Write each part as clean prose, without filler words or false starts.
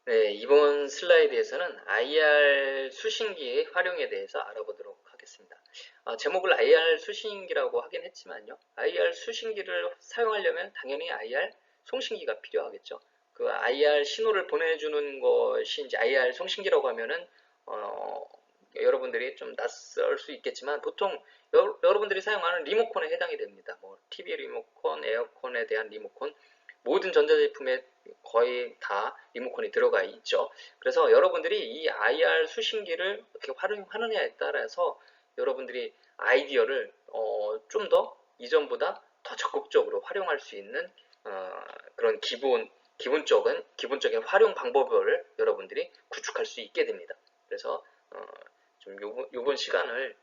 네, 이번 슬라이드에서는 IR 수신기의 활용에 대해서 알아보도록 하겠습니다. 제목을 IR 수신기라고 하긴 했지만요. IR 수신기를 사용하려면 당연히 IR 송신기가 필요하겠죠. 그 IR 신호를 보내주는 것이 이제 IR 송신기라고 하면은 여러분들이 좀 낯설 수 있겠지만 보통 여러분들이 사용하는 리모컨에 해당이 됩니다. 뭐 TV 리모컨, 에어컨에 대한 리모컨, 모든 전자제품에 거의 다 리모컨이 들어가 있죠. 그래서 여러분들이 이 IR 수신기를 어떻게 활용하느냐에 따라서 여러분들이 아이디어를 좀 더 이전보다 더 적극적으로 활용할 수 있는 그런 기본적인 활용 방법을 여러분들이 구축할 수 있게 됩니다. 그래서 좀 요번 시간을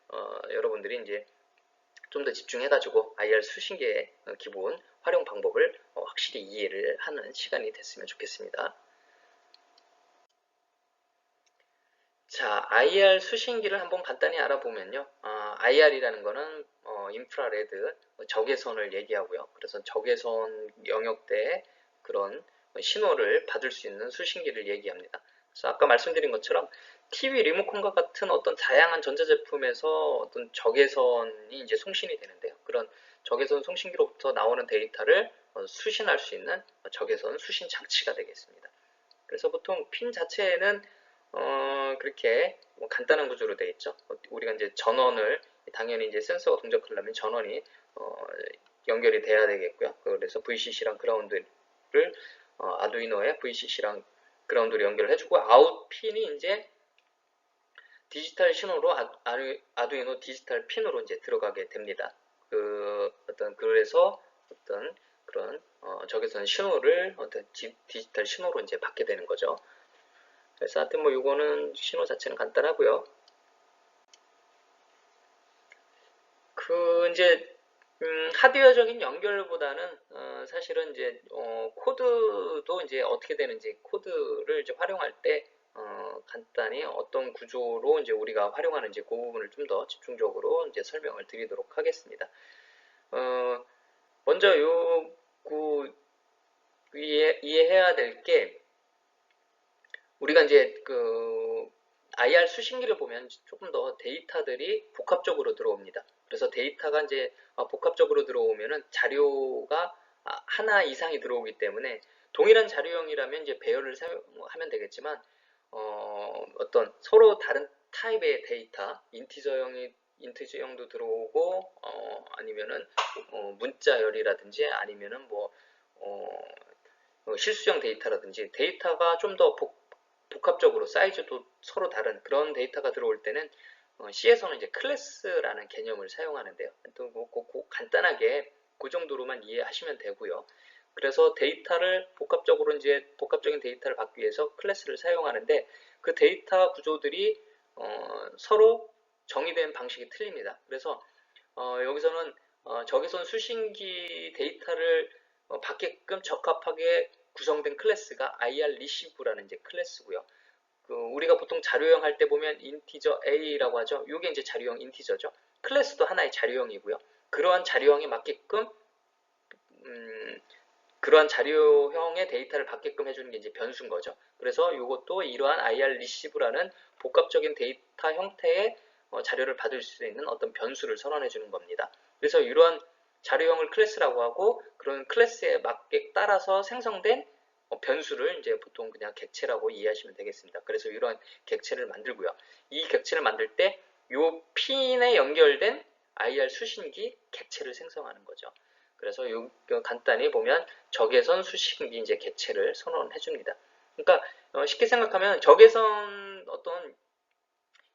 여러분들이 이제 좀 더 집중해가지고 IR 수신기의 기본 활용 방법을 확실히 이해를 하는 시간이 됐으면 좋겠습니다. 자, IR 수신기를 한번 간단히 알아보면요. IR이라는 거는 인프라레드 적외선을 얘기하고요. 그래서 적외선 영역대에 그런 신호를 받을 수 있는 수신기를 얘기합니다. 그래서 아까 말씀드린 것처럼 TV 리모컨과 같은 어떤 다양한 전자제품에서 어떤 적외선이 이제 송신이 되는데요. 그런 적외선 송신기로부터 나오는 데이터를 수신할 수 있는 적외선 수신 장치가 되겠습니다. 그래서 보통 핀 자체에는 그렇게 뭐 간단한 구조로 되어 있죠. 우리가 이제 전원을 당연히 이제 센서가 동작하려면 전원이 연결이 돼야 되겠고요. 그래서 VCC랑 그라운드를 아두이노에 VCC랑 그라운드를 연결을 해주고 아웃 핀이 이제 디지털 신호로 아두이노 디지털 핀으로 이제 들어가게 됩니다. 그래서 어떤 그런 적외선 신호를 어떤 디지털 신호로 이제 받게 되는 거죠. 그래서 하여튼 뭐 요거는 신호 자체는 간단하고요. 이제 하드웨어적인 연결보다는 사실은 이제 코드도 이제 어떻게 되는지 코드를 이제 활용할 때 간단히 어떤 구조로 이제 우리가 활용하는지 그 부분을 좀 더 집중적으로 이제 설명을 드리도록 하겠습니다. 먼저 이해해야 될 게 우리가 이제 IR 수신기를 보면 조금 더 데이터들이 복합적으로 들어옵니다. 그래서 데이터가 이제 복합적으로 들어오면은 자료가 하나 이상이 들어오기 때문에 동일한 자료형이라면 이제 배열을 사용하면 되겠지만 어떤 서로 다른 타입의 데이터, 인티저형도 들어오고 아니면은 문자열이라든지 아니면은 뭐 실수형 데이터라든지 데이터가 좀 더 복합적으로 사이즈도 서로 다른 그런 데이터가 들어올 때는 C에서는 이제 클래스라는 개념을 사용하는데요. 또 간단하게 그 정도로만 이해하시면 되고요. 그래서 데이터를 복합적인 데이터를 받기 위해서 클래스를 사용하는데 그 데이터 구조들이 서로 정의된 방식이 틀립니다. 그래서 여기서는 적외선 수신기 데이터를 받게끔 적합하게 구성된 클래스가 IR 리시브라는 이제 클래스고요. 우리가 보통 자료형 할 때 보면 인티저 A라고 하죠. 이게 이제 자료형 인티저죠. 클래스도 하나의 자료형이고요. 그러한 자료형에 맞게끔 그러한 자료형의 데이터를 받게끔 해주는 게 이제 변수인 거죠. 그래서 이것도 이러한 IR 리시브라는 복합적인 데이터 형태의 자료를 받을 수 있는 어떤 변수를 선언해 주는 겁니다. 그래서 이러한 자료형을 클래스라고 하고 그런 클래스에 맞게 따라서 생성된 변수를 이제 보통 그냥 객체라고 이해하시면 되겠습니다. 그래서 이러한 객체를 만들고요. 이 객체를 만들 때 이 핀에 연결된 IR 수신기 객체를 생성하는 거죠. 그래서 간단히 보면 적외선 수신기 이제 객체를 선언해 줍니다. 그러니까 쉽게 생각하면 적외선 어떤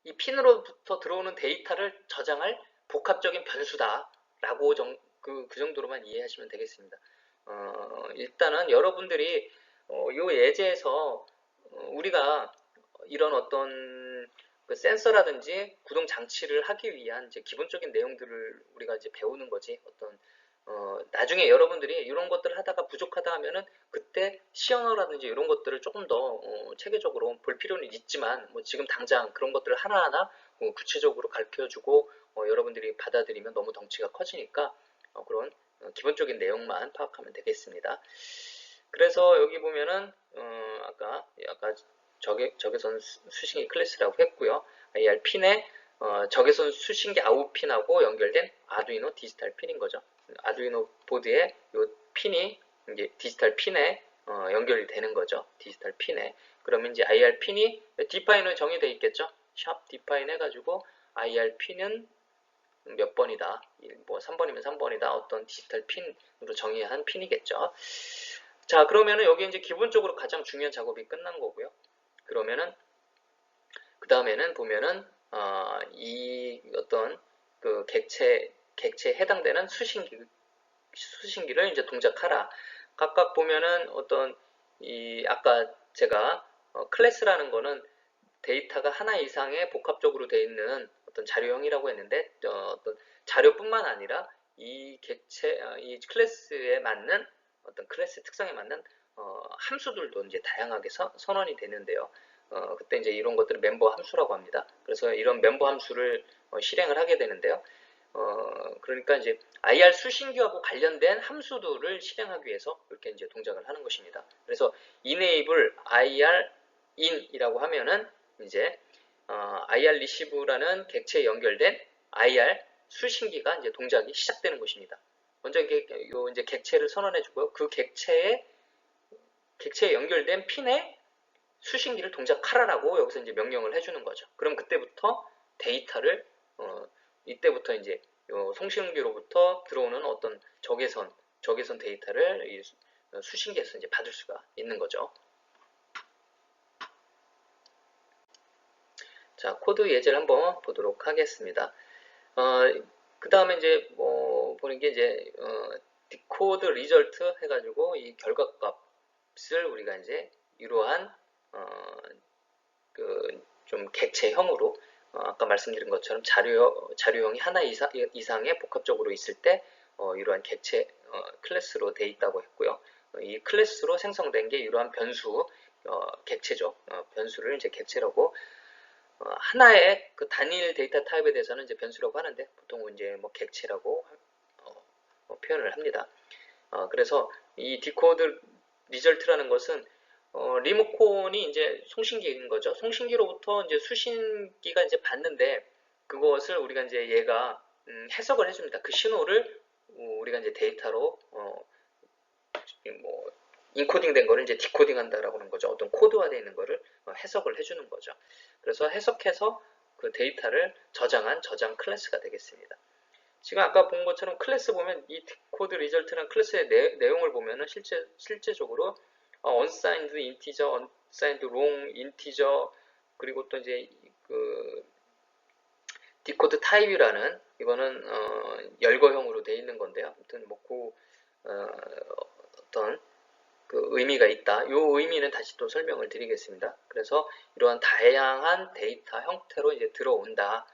이 핀으로부터 들어오는 데이터를 저장할 복합적인 변수다라고 그 정도로만 이해하시면 되겠습니다. 일단은 여러분들이 이 예제에서 우리가 이런 어떤 그 센서라든지 구동 장치를 하기 위한 이제 기본적인 내용들을 우리가 이제 배우는 거지. 나중에 여러분들이 이런 것들을 하다가 부족하다 하면은 그때 시언어라든지 이런 것들을 조금 더 체계적으로 볼 필요는 있지만 뭐 지금 당장 그런 것들을 하나하나 구체적으로 가르쳐주고 여러분들이 받아들이면 너무 덩치가 커지니까 그런 기본적인 내용만 파악하면 되겠습니다. 그래서 여기 보면은 아까 적외선 수신기 클래스라고 했고요. IR 핀에 적외선 수신기 아웃 핀하고 연결된 아두이노 디지털 핀인 거죠. 아두이노 보드에 이 핀이 이제 디지털 핀에 연결이 되는 거죠. 디지털 핀에. 그러면 이제 IR 핀이 디파인으로 정의되어 있겠죠. 샵 디파인 해가지고 IR 핀은 몇 번이다. 뭐 3번이면 3번이다. 어떤 디지털 핀으로 정의한 핀이겠죠. 자, 그러면은 여기 이제 기본적으로 가장 중요한 작업이 끝난 거고요. 그러면은 그 다음에는 보면은 이 어떤 그 객체에 해당되는 수신기를 이제 동작하라. 각각 보면은 어떤 아까 제가 클래스라는 거는 데이터가 하나 이상의 복합적으로 되어 있는 어떤 자료형이라고 했는데 어떤 자료뿐만 아니라 이 클래스에 맞는 어떤 클래스 특성에 맞는 함수들도 이제 다양하게 선언이 되는데요. 그때 이제 이런 것들을 멤버 함수라고 합니다. 그래서 이런 멤버 함수를 실행을 하게 되는데요. 그러니까 이제 IR 수신기하고 관련된 함수들을 실행하기 위해서 이렇게 이제 동작을 하는 것입니다. 그래서 enable IR in이라고 하면은 이제 IR receive라는 객체에 연결된 IR 수신기가 이제 동작이 시작되는 것입니다. 먼저 이제 객체를 선언해주고요. 그 객체에 연결된 핀에 수신기를 동작하라라고 여기서 이제 명령을 해주는 거죠. 그럼 그때부터 데이터를 이때부터 이제 송신기로부터 들어오는 어떤 적외선 데이터를 이 수신기에서 이제 받을 수가 있는 거죠. 자, 코드 예제를 한번 보도록 하겠습니다. 그 다음에 이제 보는 게 이제 디코드 리절트 해가지고 이 결과값을 우리가 이제 이러한 좀 객체형으로 아까 말씀드린 것처럼 자료형이 하나 이상의 복합적으로 있을 때 이러한 객체 클래스로 돼 있다고 했고요. 이 클래스로 생성된 게 이러한 변수 객체죠. 변수를 이제 객체라고 하나의 그 단일 데이터 타입에 대해서는 이제 변수라고 하는데 보통 이제 뭐 객체라고 표현을 합니다. 그래서 이 디코드 리절트라는 것은 리모컨이 이제 송신기인 거죠. 송신기로부터 이제 수신기가 이제 받는데 그것을 우리가 이제 얘가 해석을 해줍니다. 그 신호를 우리가 이제 데이터로 뭐 인코딩된 거를 이제 디코딩 한다라고 하는 거죠. 어떤 코드화되어 있는 거를 해석을 해주는 거죠. 그래서 해석해서 그 데이터를 저장한 저장 클래스가 되겠습니다. 지금 아까 본 것처럼 클래스 보면 이 디코드 리절트라는 클래스의 내용을 보면은 실제적으로 unsigned integer, unsigned long integer 그리고 또 이제 그 디코드 타입이라는 이거는 열거형으로 되어 있는 건데요. 아무튼 어떤 그 의미가 있다. 이 의미는 다시 또 설명을 드리겠습니다. 그래서 이러한 다양한 데이터 형태로 이제 들어온다.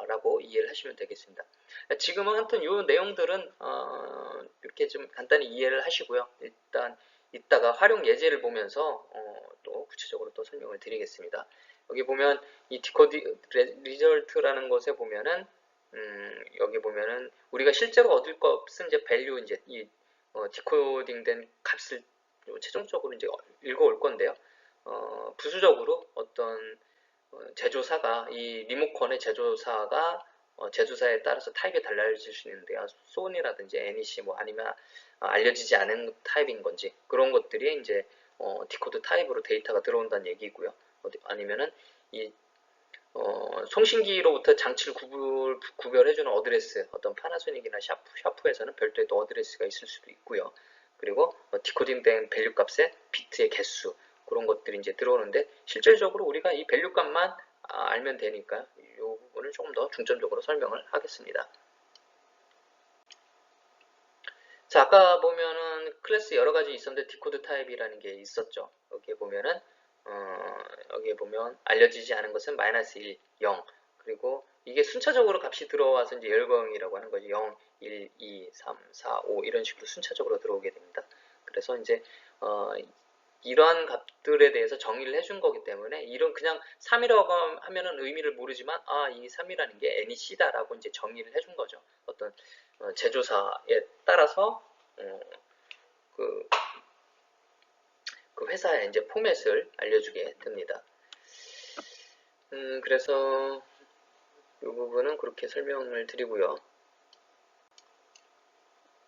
라고 이해를 하시면 되겠습니다. 지금은 하여튼 이 내용들은 이렇게 좀 간단히 이해를 하시고요. 일단 이따가 활용 예제를 보면서 또 구체적으로 또 설명을 드리겠습니다. 여기 보면 이 디코드 리절트라는 것에 보면은 여기 보면은 우리가 실제로 얻을 값은 이제 밸류 이제 이 디코딩된 값을 최종적으로 이제 읽어올 건데요. 부수적으로 어떤 제조사가 이 리모컨의 제조사가 제조사에 따라서 타입이 달라질 수 있는데요. 소니라든지 NEC 뭐 아니면 알려지지 않은 타입인 건지 그런 것들이 이제 디코드 타입으로 데이터가 들어온다는 얘기고요. 아니면은 이 송신기로부터 장치를 구별해주는 어드레스, 어떤 파나소닉이나 샤프에서는 별도의 또 어드레스가 있을 수도 있고요. 그리고 디코딩된 밸류 값의 비트의 개수, 그런 것들이 이제 들어오는데 실질적으로 우리가 이 밸류 값만 알면 되니까 이 부분을 조금 더 중점적으로 설명을 하겠습니다. 자, 아까 보면은 클래스 여러 가지 있었는데 디코드 타입이라는 게 있었죠. 여기에 보면은 여기에 보면 알려지지 않은 것은 -1, 0 그리고 이게 순차적으로 값이 들어와서 이제 열거형이라고 하는 거죠. 0, 1, 2, 3, 4, 5 이런 식으로 순차적으로 들어오게 됩니다. 그래서 이제 이러한 값들에 대해서 정의를 해준 거기 때문에 이런 그냥 3이라고 하면은 의미를 모르지만 이 3이라는 게 NEC다라고 이제 정의를 해준 거죠. 어떤 제조사에 따라서 그 그 회사의 이제 포맷을 알려주게 됩니다. 그래서 이 부분은 그렇게 설명을 드리고요.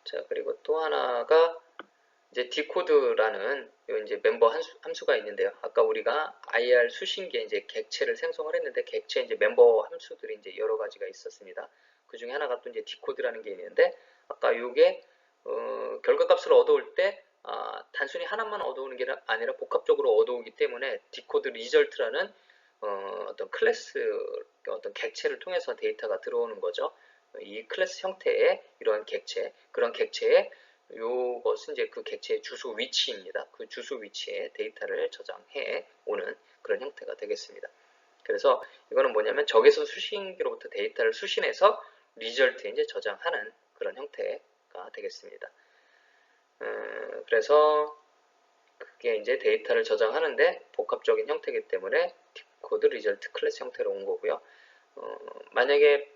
자, 그리고 또 하나가 이제 디코드라는 이제 멤버 함수가 있는데요. 아까 우리가 IR 수신기에 이제 객체를 생성을 했는데 객체 이제 멤버 함수들이 이제 여러 가지가 있었습니다. 그 중에 하나가 또 이제 디코드라는 게 있는데 아까 이게 결과값을 얻어올 때 단순히 하나만 얻어오는 게 아니라 복합적으로 얻어오기 때문에 디코드 리절트라는 어떤 클래스 어떤 객체를 통해서 데이터가 들어오는 거죠. 이 클래스 형태의 이러한 객체, 그런 객체의 요것은 이제 그 객체의 주소 위치입니다. 그 주소 위치에 데이터를 저장해 오는 그런 형태가 되겠습니다. 그래서 이거는 뭐냐면 적외선 수신기로부터 데이터를 수신해서 리절트에 이제 저장하는 그런 형태가 되겠습니다. 그래서 그게 이제 데이터를 저장하는데 복합적인 형태이기 때문에 디코드 리절트 클래스 형태로 온 거고요. 만약에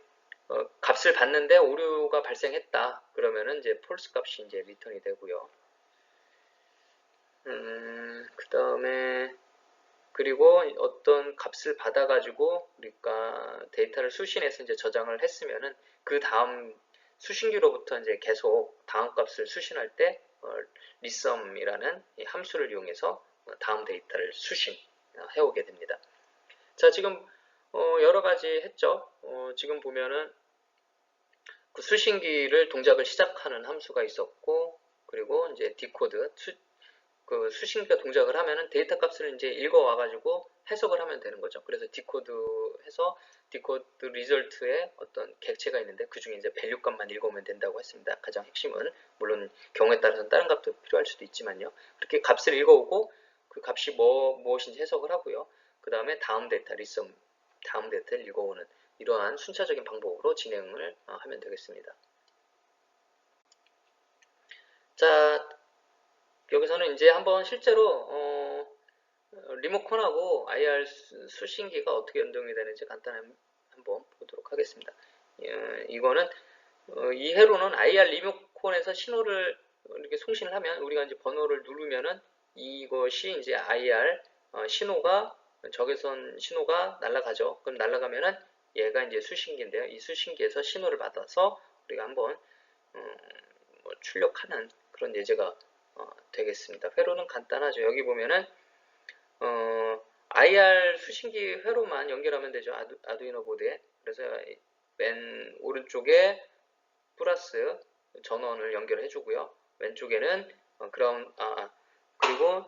값을 받는데 오류가 발생했다. 그러면은 이제 false 값이 이제 리턴이 되고요. 그 다음에 그리고 어떤 값을 받아가지고 우리가 데이터를 수신해서 이제 저장을 했으면은 그 다음 수신기로부터 이제 계속 다음 값을 수신할 때 리썸이라는 함수를 이용해서 다음 데이터를 수신해 오게 됩니다. 자, 지금 여러 가지 했죠. 지금 보면은 그 수신기를 동작을 시작하는 함수가 있었고, 그리고 이제 디코드, 그 수신기가 동작을 하면은 데이터 값을 이제 읽어와가지고 해석을 하면 되는 거죠. 그래서 디코드해서 디코드 리절트에 어떤 객체가 있는데 그 중에 이제 밸류 값만 읽어오면 된다고 했습니다. 가장 핵심은 물론 경우에 따라서는 다른 값도 필요할 수도 있지만요. 그렇게 값을 읽어오고 그 값이 무엇인지 해석을 하고요. 그 다음에 다음 데이터 리썸, 다음 데이터를 읽어오는 이러한 순차적인 방법으로 진행을 하면 되겠습니다. 자, 여기서는 이제 한번 실제로 리모컨하고 IR 수신기가 어떻게 연동이 되는지 간단히 한번 보도록 하겠습니다. 이거는 이 회로는 IR 리모컨에서 신호를 이렇게 송신을 하면 우리가 이제 번호를 누르면은 이것이 이제 IR 신호가 적외선 신호가 날아가죠. 그럼 날아가면은 얘가 이제 수신기인데요. 이 수신기에서 신호를 받아서 우리가 한번 뭐 출력하는 그런 예제가 되겠습니다. 회로는 간단하죠. 여기 보면은 IR 수신기 회로만 연결하면 되죠. 아두이노 보드에. 그래서 맨 오른쪽에 플러스 전원을 연결해 주고요. 왼쪽에는 그리고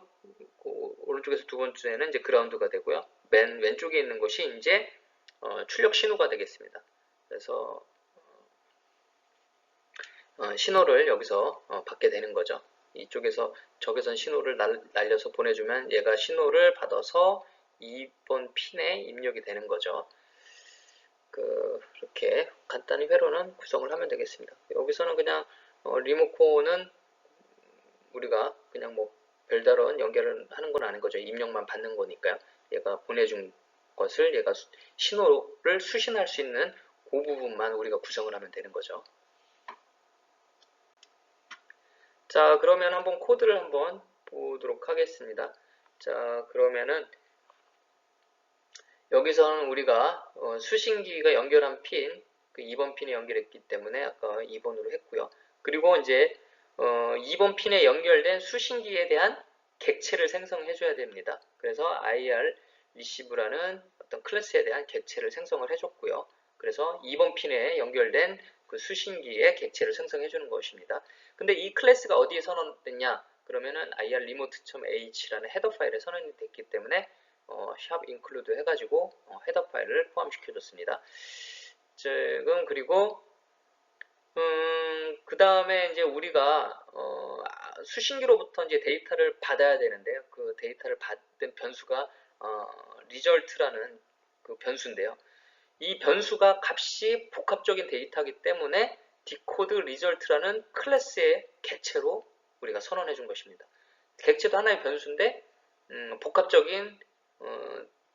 오른쪽에서 두 번째는 이제 그라운드가 되고요. 맨 왼쪽에 있는 것이 이제 출력 신호가 되겠습니다. 그래서 신호를 여기서 받게 되는 거죠. 이쪽에서 적외선 신호를 날려서 보내주면 얘가 신호를 받아서 2번 핀에 입력이 되는 거죠. 그렇게 간단히 회로는 구성을 하면 되겠습니다. 여기서는 그냥 리모컨은 우리가 그냥 뭐 별다른 연결을 하는 건 아닌 거죠. 입력만 받는 거니까요. 얘가 보내준 것을 얘가 신호를 수신할 수 있는 그 부분만 우리가 구성을 하면 되는 거죠. 자, 그러면 한번 코드를 한번 보도록 하겠습니다. 자, 그러면은 여기서는 우리가 수신기가 연결한 핀, 그 2번 핀에 연결했기 때문에 아까 2번으로 했고요. 그리고 이제 2번 핀에 연결된 수신기에 대한 객체를 생성해 줘야 됩니다. 그래서 IR 리시브라는 어떤 클래스에 대한 객체를 생성을 해줬고요. 그래서 2번 핀에 연결된 그 수신기의 객체를 생성해 주는 것입니다. 근데 이 클래스가 어디에 선언됐냐? 그러면은 IR remote.h라는 헤더 파일에 선언이 됐기 때문에 샵 include 해가지고 헤더 파일을 포함시켜 줬습니다. 지금 그리고 그 다음에 이제 우리가 수신기로부터 이제 데이터를 받아야 되는데요. 그 데이터를 받은 변수가 result라는 그 변수인데요. 이 변수가 값이 복합적인 데이터이기 때문에 디코드 리절트라는 클래스의 객체로 우리가 선언해 준 것입니다. 객체도 하나의 변수인데 복합적인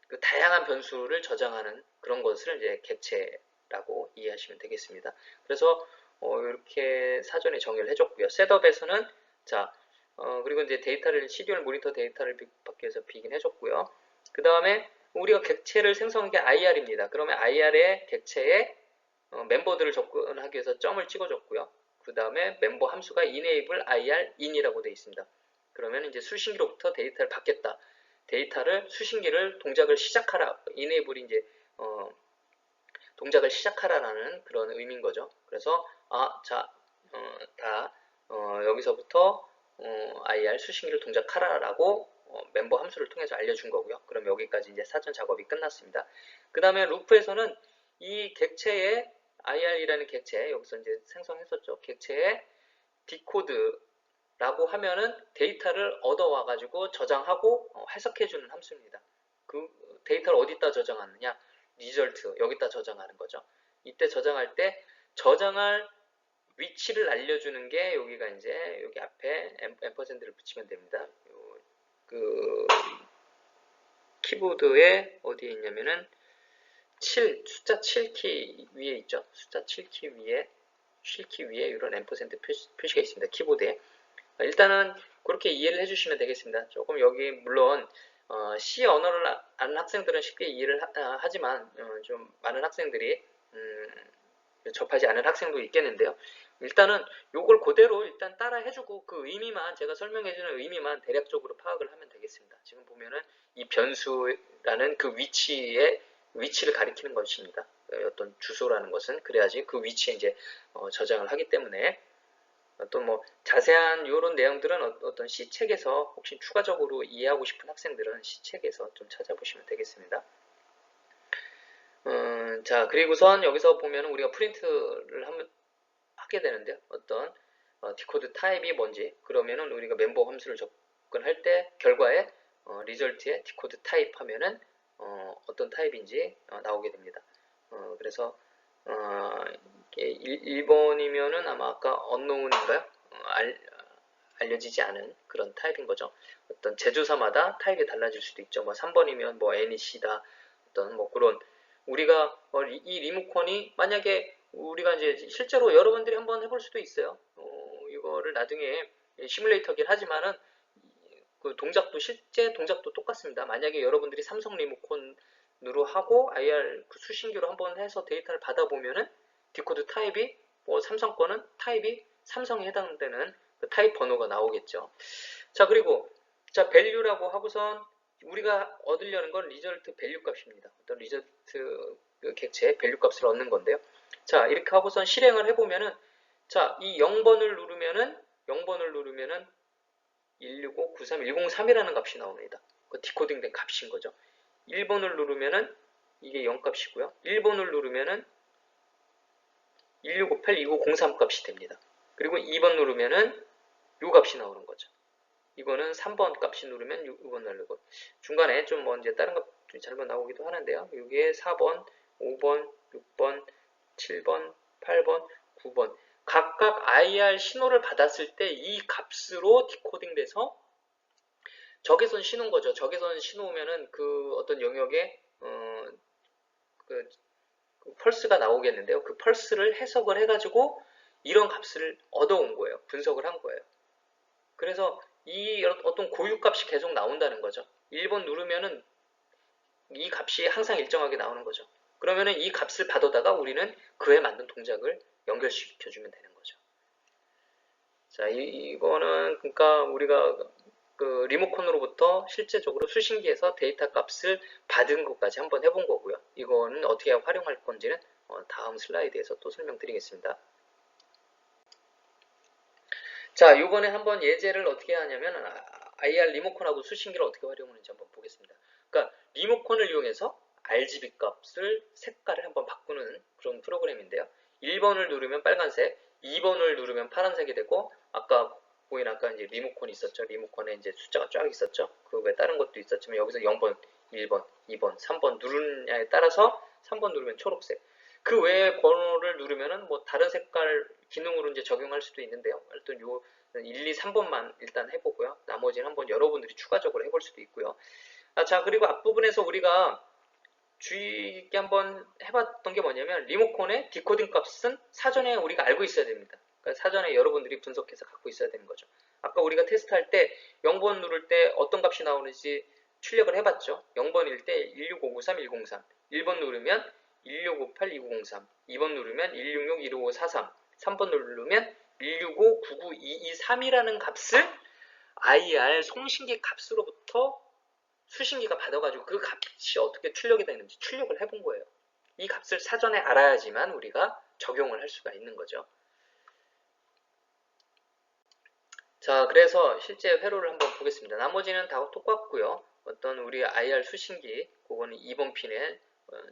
그 다양한 변수를 저장하는 그런 것을 이제 객체라고 이해하시면 되겠습니다. 그래서 이렇게 사전에 정의를 해줬고요. 셋업에서는 자 그리고 이제 데이터를 시리얼 모니터 데이터를 받기 위해서 비긴 해줬고요. 그 다음에 우리가 객체를 생성한 게 IR입니다. 그러면 IR의 객체에 멤버들을 접근하기 위해서 점을 찍어줬고요. 그 다음에 멤버 함수가 enable IR in이라고 되어 있습니다. 그러면 이제 수신기로부터 데이터를 받겠다. 데이터를 수신기를 동작을 시작하라. enable이 이제 동작을 시작하라라는 그런 의미인 거죠. 그래서 여기서부터 IR 수신기를 동작하라라고 멤버 함수를 통해서 알려준 거고요. 그럼 여기까지 이제 사전 작업이 끝났습니다. 그 다음에 루프에서는 이 객체의 IR이라는 객체, 여기서 이제 생성했었죠. 객체의 디코드라고 하면은 데이터를 얻어와가지고 저장하고 해석해주는 함수입니다. 그 데이터를 어디다 저장하느냐? 리절트, 여기다 저장하는 거죠. 이때 저장할 때 저장할 위치를 알려주는 게 여기가 이제 여기 앞에 앰퍼센드를 붙이면 됩니다. 그 키보드에 어디에 있냐면은 7, 숫자 7키 위에 있죠. 숫자 7키 위에, 쉴키 위에 이런 앰퍼센드 표시가 있습니다. 키보드에. 일단은 그렇게 이해를 해주시면 되겠습니다. 조금 여기 물론 C 언어를 아는 학생들은 쉽게 이해를 하지만 좀 많은 학생들이 접하지 않은 학생도 있겠는데요. 일단은 요걸 그대로 일단 따라 해주고 그 의미만 제가 설명해주는 의미만 대략적으로 파악을 하면 되겠습니다. 지금 보면은 이 변수라는 그 위치를 가리키는 것입니다. 어떤 주소라는 것은 그래야지 그 위치에 이제 저장을 하기 때문에 어떤 뭐 자세한 이런 내용들은 어떤 C책에서 혹시 추가적으로 이해하고 싶은 학생들은 C책에서 좀 찾아보시면 되겠습니다. 자, 그리고선 여기서 보면 우리가 프린트를 하게 되는데요. 어떤 디코드 타입이 뭔지, 그러면은 우리가 멤버 함수를 접근할 때 결과에 리절트에 디코드 타입 하면은 어떤 타입인지 나오게 됩니다. 그래서 1번이면은 아마 아까 unknown인가요? 알려지지 않은 그런 타입인 거죠. 어떤 제조사마다 타입이 달라질 수도 있죠. 뭐 3번이면 뭐 NEC다. 어떤 뭐 그런 우리가 이 리모컨이 만약에 우리가 이제 실제로 여러분들이 한번 해볼 수도 있어요. 이거를 나중에 시뮬레이터긴 하지만은 그 동작도 실제 동작도 똑같습니다. 만약에 여러분들이 삼성 리모컨으로 하고 IR 그 수신기로 한번 해서 데이터를 받아보면은 디코드 타입이 뭐 삼성 거는 타입이 삼성에 해당되는 그 타입 번호가 나오겠죠. 자, 그리고 자 밸류라고 하고선 우리가 얻으려는 건 리절트 밸류 값입니다. 어떤 리절트 그 객체의 밸류 값을 얻는 건데요. 자, 이렇게 하고선 실행을 해보면은 자, 이 0번을 누르면은 16593103103이라는 값이 나옵니다. 그 디코딩된 값인 거죠. 1번을 누르면은 이게 0 값이고요. 1번을 누르면은 16582903 값이 됩니다. 그리고 2번 누르면은 요 값이 나오는 거죠. 이거는 3번 값이 누르면 6번 누르고 중간에 좀 뭐 이제 다른 값이 잘못 나오기도 하는데요. 이게 4번, 5번, 6번, 7번, 8번, 9번 각각 IR 신호를 받았을 때 이 값으로 디코딩 돼서 적외선 신호인 거죠. 적외선 신호면은 그 어떤 영역에 그 펄스가 나오겠는데요. 그 펄스를 해석을 해가지고 이런 값을 얻어온 거예요. 분석을 한 거예요. 그래서 이 어떤 고유값이 계속 나온다는 거죠. 1번 누르면은 이 값이 항상 일정하게 나오는 거죠. 그러면은 이 값을 받아다가 우리는 그에 맞는 동작을 연결시켜주면 되는 거죠. 자, 이거는 그러니까 우리가 그 리모컨으로부터 실제적으로 수신기에서 데이터 값을 받은 것까지 한번 해본 거고요. 이거는 어떻게 활용할 건지는 다음 슬라이드에서 또 설명드리겠습니다. 자, 이번에 한번 예제를 어떻게 하냐면 IR 리모컨하고 수신기를 어떻게 활용하는지 한번 보겠습니다. 그러니까 리모컨을 이용해서 RGB 값을 색깔을 한번 바꾸는 그런 프로그램인데요. 1번을 누르면 빨간색, 2번을 누르면 파란색이 되고 아까 보인 아까 이제 리모컨이 있었죠. 리모컨에 이제 숫자가 쫙 있었죠. 그 외에 다른 것도 있었지만 여기서 0번, 1번, 2번, 3번 누르느냐에 따라서 3번 누르면 초록색. 그 외에 번호를 누르면은 뭐 다른 색깔 기능으로 이제 적용할 수도 있는데요. 일단 요 1, 2, 3번만 일단 해보고요. 나머지는 한번 여러분들이 추가적으로 해볼 수도 있고요. 자, 그리고 앞부분에서 우리가 주의 있게 한번 해봤던 게 뭐냐면 리모컨의 디코딩 값은 사전에 우리가 알고 있어야 됩니다. 그러니까 사전에 여러분들이 분석해서 갖고 있어야 되는 거죠. 아까 우리가 테스트할 때 0번 누를 때 어떤 값이 나오는지 출력을 해봤죠. 0번일 때 16593, 103, 1번 누르면 1658, 2903, 2번 누르면 166, 15543, 3번 누르면 165, 99, 223이라는 값을 IR 송신기 값으로부터 수신기가 받아가지고 그 값이 어떻게 출력이 되는지 출력을 해본 거예요. 이 값을 사전에 알아야지만 우리가 적용을 할 수가 있는 거죠. 자, 그래서 실제 회로를 한번 보겠습니다. 나머지는 다 똑같고요. 어떤 우리 IR 수신기, 그거는 2번 핀에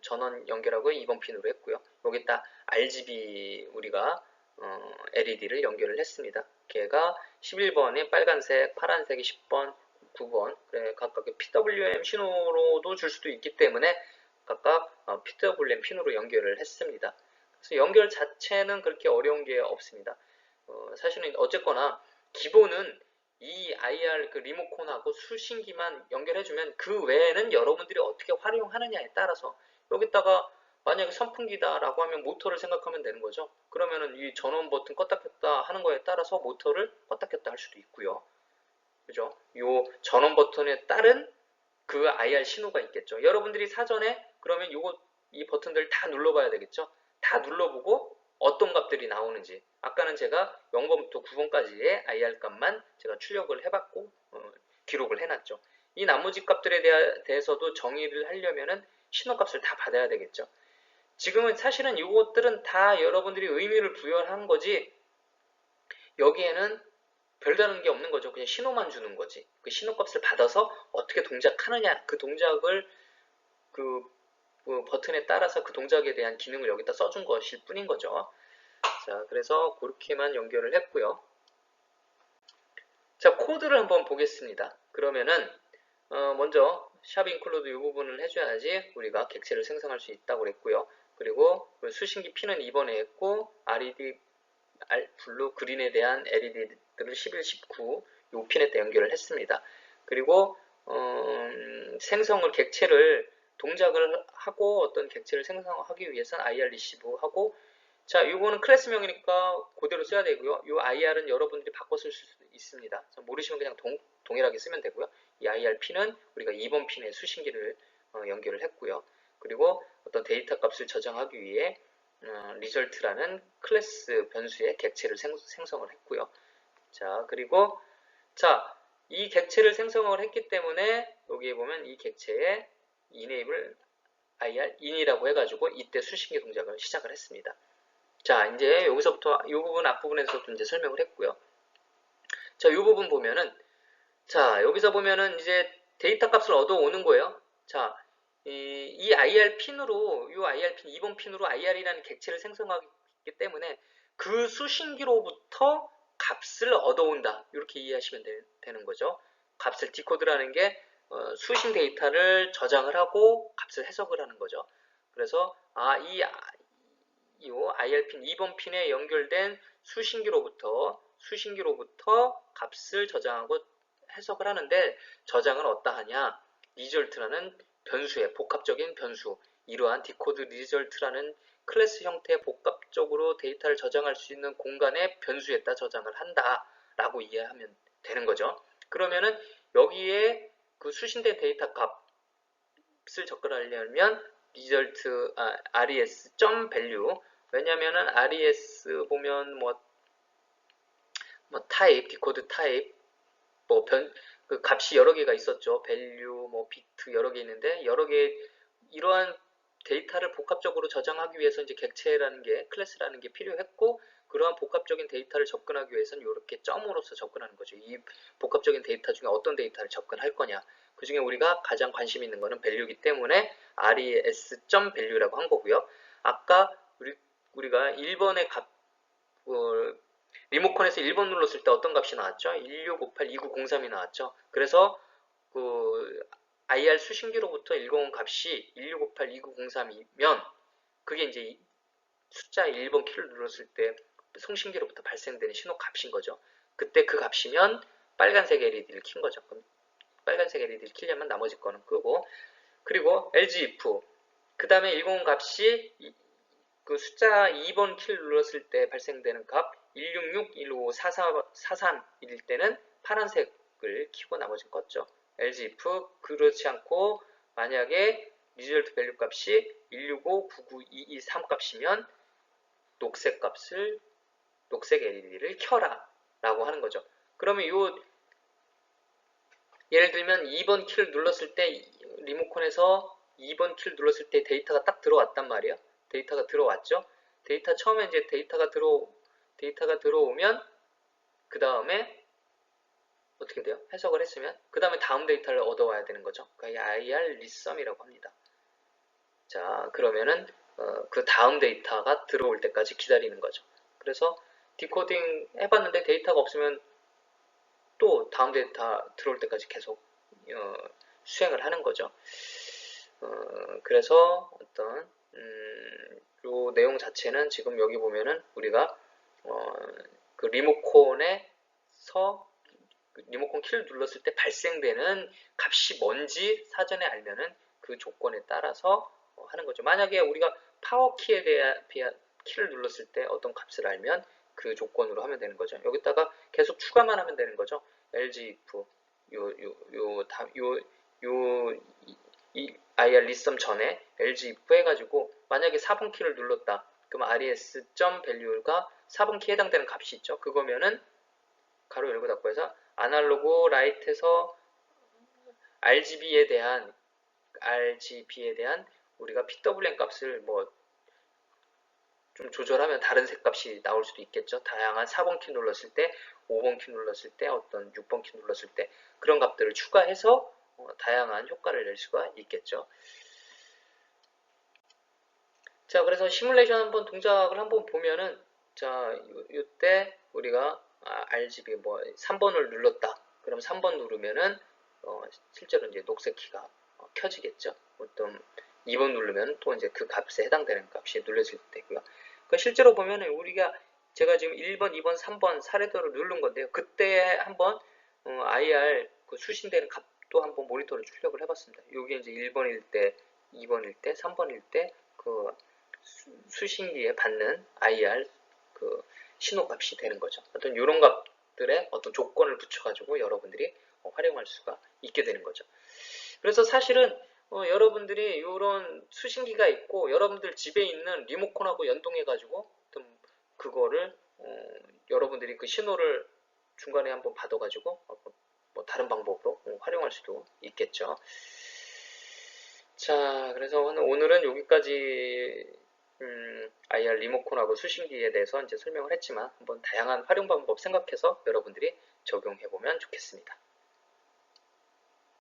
전원 연결하고 2번 핀으로 했고요. 여기다 RGB 우리가 LED를 연결을 했습니다. 걔가 11번이 빨간색, 파란색이 10번, 9번, 그래 각각 PWM 신호로도 줄 수도 있기 때문에 각각 PWM 핀으로 연결을 했습니다. 그래서 연결 자체는 그렇게 어려운 게 없습니다. 사실은 어쨌거나 기본은 이 IR 그 리모컨하고 수신기만 연결해주면 그 외에는 여러분들이 어떻게 활용하느냐에 따라서 여기다가 만약에 선풍기다라고 하면 모터를 생각하면 되는 거죠. 그러면은 이 전원 버튼 껐다 켰다 하는 거에 따라서 모터를 껐다 켰다 할 수도 있고요. 그죠? 요 전원 버튼에 따른 그 IR 신호가 있겠죠. 여러분들이 사전에 그러면 이 버튼들 다 눌러봐야 되겠죠. 다 눌러보고 어떤 값들이 나오는지. 아까는 제가 0번부터 9번까지의 IR 값만 제가 출력을 해봤고 기록을 해놨죠. 이 나머지 값들에 대해서도 정의를 하려면은 신호값을 다 받아야 되겠죠. 지금은 사실은 이것들은 다 여러분들이 의미를 부여한 거지 여기에는 별다른 게 없는 거죠. 그냥 신호만 주는 거지. 그 신호값을 받아서 어떻게 동작하느냐 그 동작을 그 버튼에 따라서 그 동작에 대한 기능을 여기다 써준 것일 뿐인 거죠. 자, 그래서 그렇게만 연결을 했고요. 자, 코드를 한번 보겠습니다. 그러면은 먼저 샵 인클루드 이 부분을 해줘야지 우리가 객체를 생성할 수 있다고 그랬고요. 그리고 수신기 핀은 2번에 했고 LED, 블루, 그린에 대한 LED들을 11, 19 이 핀에다 연결을 했습니다. 그리고 생성을 객체를 동작을 하고 어떤 객체를 생성하기 위해서는 IR 리시브하고 자, 이거는 클래스명이니까 그대로 써야 되고요. 이 IR은 여러분들이 바꿔 쓸 수 있습니다. 모르시면 그냥 동일하게 쓰면 되고요. 이 IR 핀은 우리가 2번 핀에 수신기를 연결을 했고요. 그리고 어떤 데이터 값을 저장하기 위해 리절트라는 클래스 변수의 객체를 생성을 했고요. 자, 그리고 자, 이 객체를 생성을 했기 때문에 여기에 보면 이 객체에 enable IR in이라고 해가지고 이때 수신기 동작을 시작을 했습니다. 자, 이제 여기서부터 이 부분 앞부분에서도 이제 설명을 했고요. 자, 이 부분 보면은 자, 여기서 보면은 이제 데이터 값을 얻어오는 거예요. 자, 이 IR 핀으로 이 IR 핀 2번 핀으로 IR이라는 객체를 생성하기 때문에 그 수신기로부터 값을 얻어온다. 이렇게 이해하시면 되는 거죠. 값을 디코드라는 게 수신 데이터를 저장을 하고 값을 해석을 하는 거죠. 그래서 이 IR 핀 2번 핀에 연결된 수신기로부터 값을 저장하고 해석을 하는데 저장은 어디다 하냐? 리절트라는 변수에 복합적인 변수 이러한 디코드 리절트라는 클래스 형태의 복합적으로 데이터를 저장할 수 있는 공간의 변수에다 저장을 한다 라고 이해하면 되는 거죠. 그러면은 여기에 그 수신된 데이터 값을 접근하려면 result res.value 왜냐면은 res 보면 뭐 타입 디코드 타입 그 값이 여러 개가 있었죠. value, 비트 여러 개 있는데 여러 개 이러한 데이터를 복합적으로 저장하기 위해서 이제 객체라는 게 클래스라는 게 필요했고 그러한 복합적인 데이터를 접근하기 위해서는 이렇게 점으로서 접근하는 거죠. 이 복합적인 데이터 중에 어떤 데이터를 접근할 거냐. 그 중에 우리가 가장 관심 있는 거는 value이기 때문에 res.value라고 한 거고요. 아까 우리가 1번의 값 리모컨에서 1번 눌렀을 때 어떤 값이 나왔죠? 16582903이 나왔죠. 그래서 그 IR 수신기로부터 읽어온 값이 16582903이면 그게 이제 숫자 1번 키를 눌렀을 때 송신기로부터 발생되는 신호 값인 거죠. 그때 그 값이면 빨간색 LED를 킨 거죠. 그럼 빨간색 LED를 키려면 나머지 거는 끄고 그리고 LG if 그 다음에 읽어온 값이 그 숫자 2번 키를 눌렀을 때 발생되는 값 166, 155, 43일 때는 파란색을 켜고 나머지는 껐죠. else if 그렇지 않고 만약에 result value 값이 165, 99223 값이면 녹색 LED를 켜라 라고 하는 거죠. 그러면 예를 들면 2번 키를 눌렀을 때 리모컨에서 2번 키를 눌렀을 때 데이터가 딱 들어왔단 말이에요. 데이터가 들어왔죠. 처음에 이제 데이터가 들어오면 그 다음에 어떻게 돼요? 해석을 했으면 그 다음에 다음 데이터를 얻어와야 되는 거죠. 그러니까 IR 리썸이라고 합니다. 자, 그러면은 그 다음 데이터가 들어올 때까지 기다리는 거죠. 그래서 디코딩 해봤는데 데이터가 없으면 또 다음 데이터 들어올 때까지 계속 수행을 하는 거죠. 그래서 어떤 요 내용 자체는 지금 여기 보면은 우리가 그 리모컨 키를 눌렀을 때 발생되는 값이 뭔지 사전에 알면은 그 조건에 따라서 하는 거죠. 만약에 우리가 파워 키에 대한 키를 눌렀을 때 어떤 값을 알면 그 조건으로 하면 되는 거죠. 여기다가 계속 추가만 하면 되는 거죠. else if 이 IR 리썸 전에 else if 해가지고 만약에 4번 키를 눌렀다. 그럼 res.value가 4번 키에 해당되는 값이 있죠. 그거면은 가로 열고 닫고 해서 아날로그 라이트에서 RGB에 대한 우리가 PWM 값을 뭐 좀 조절하면 다른 색값이 나올 수도 있겠죠. 다양한 4번 키 눌렀을 때, 5번 키 눌렀을 때, 어떤 6번 키 눌렀을 때 그런 값들을 추가해서 다양한 효과를 낼 수가 있겠죠. 자, 그래서 시뮬레이션 한번 동작을 한번 보면은 자, 이때 우리가 RGB 뭐 3번을 눌렀다. 그럼 3번 누르면은 실제로 이제 녹색 키가 켜지겠죠. 어떤 2번 누르면 또 이제 그 값에 해당되는 값이 눌려질 때고요. 그러니까 실제로 보면은 제가 지금 1번, 2번, 3번 사례대로 누른 건데요. 그때 한번 IR 그 수신되는 값도 한번 모니터를 출력을 해봤습니다. 여기 이제 1번일 때, 2번일 때, 3번일 때 그 수신기에 받는 IR 그 신호값이 되는 거죠. 어떤 이런 값들의 어떤 조건을 붙여가지고 여러분들이 활용할 수가 있게 되는 거죠. 그래서 사실은 여러분들이 이런 수신기가 있고 여러분들 집에 있는 리모컨하고 연동해가지고 그거를 여러분들이 그 신호를 중간에 한번 받아가지고 뭐 다른 방법으로 활용할 수도 있겠죠. 자, 그래서 오늘은 여기까지 IR 리모컨하고 수신기에 대해서 이제 설명을 했지만 한번 다양한 활용 방법 생각해서 여러분들이 적용해 보면 좋겠습니다.